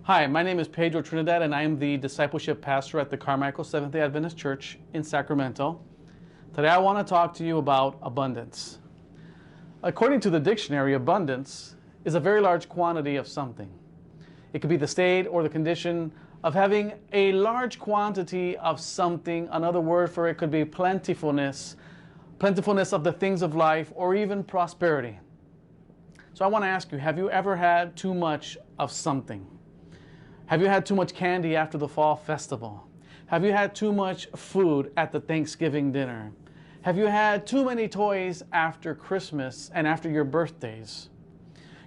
Hi, my name is Pedro Trinidad, and I am the discipleship pastor at the Carmichael Seventh-day Adventist Church in Sacramento. Today I want to talk to you about abundance. According to the dictionary, abundance is a very large quantity of something. It could be the state or the condition of having a large quantity of something. Another word for it could be plentifulness, plentifulness of the things of life, or even prosperity. So I want to ask you, have you ever had too much of something? Have you had too much candy after the fall festival? Have you had too much food at the Thanksgiving dinner? Have you had too many toys after Christmas and after your birthdays?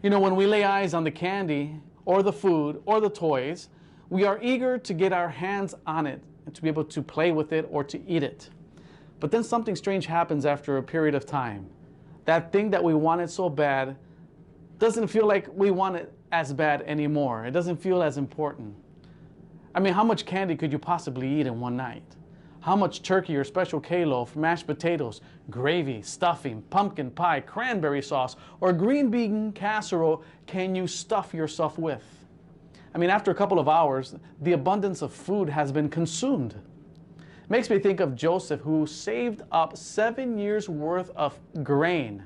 You know, when we lay eyes on the candy or the food or the toys, we are eager to get our hands on it and to be able to play with it or to eat it. But then something strange happens after a period of time. That thing that we wanted so bad doesn't feel like we want it as bad anymore. It doesn't feel as important. I mean, how much candy could you possibly eat in one night? How much turkey or special K-loaf, mashed potatoes, gravy, stuffing, pumpkin pie, cranberry sauce, or green bean casserole can you stuff yourself with? I mean, after a couple of hours, the abundance of food has been consumed. It makes me think of Joseph, who saved up 7 years' worth of grain.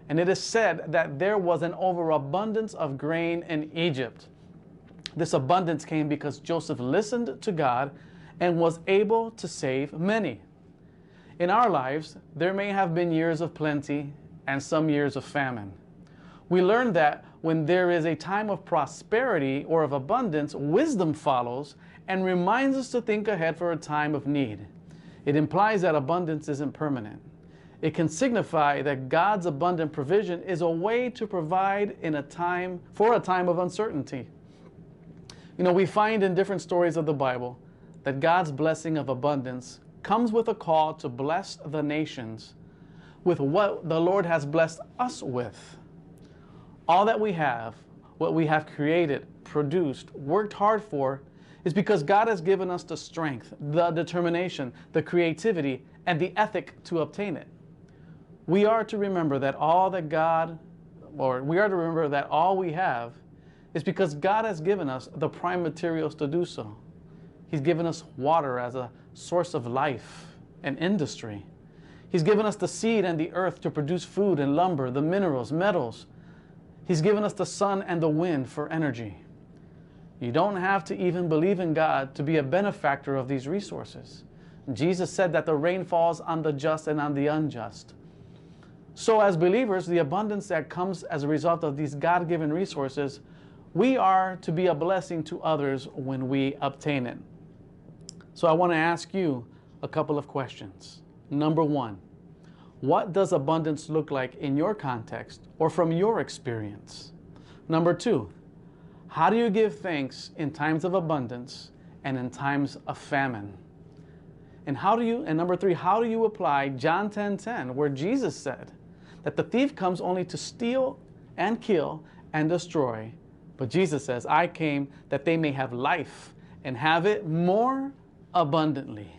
And it is said that there was an overabundance of grain in Egypt. This abundance came because Joseph listened to God and was able to save many. In our lives, there may have been years of plenty and some years of famine. We learn that when there is a time of prosperity or of abundance, wisdom follows and reminds us to think ahead for a time of need. It implies that abundance isn't permanent. It can signify that God's abundant provision is a way to provide for a time of uncertainty. You know, we find in different stories of the Bible that God's blessing of abundance comes with a call to bless the nations with what the Lord has blessed us with. All that we have, what we have created, produced, worked hard for, is because God has given us the strength, the determination, the creativity, and the ethic to obtain it. We are to remember that all we have is because God has given us the prime materials to do so. He's given us water as a source of life and industry. He's given us the seed and the earth to produce food and lumber, the minerals, metals. He's given us the sun and the wind for energy. You don't have to even believe in God to be a benefactor of these resources. Jesus said that the rain falls on the just and on the unjust. So as believers, the abundance that comes as a result of these God-given resources, we are to be a blessing to others when we obtain it. So I want to ask you a couple of questions. Number one, what does abundance look like in your context or from your experience? Number two, how do you give thanks in times of abundance and in times of famine? And number three, how do you apply John 10:10, where Jesus said that the thief comes only to steal and kill and destroy, but Jesus says, I came that they may have life and have it more abundantly.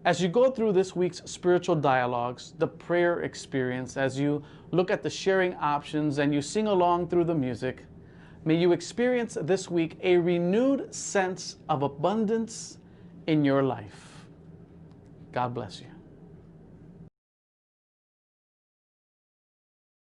As you go through this week's spiritual dialogues, the prayer experience, as you look at the sharing options and you sing along through the music, may you experience this week a renewed sense of abundance in your life. God bless you.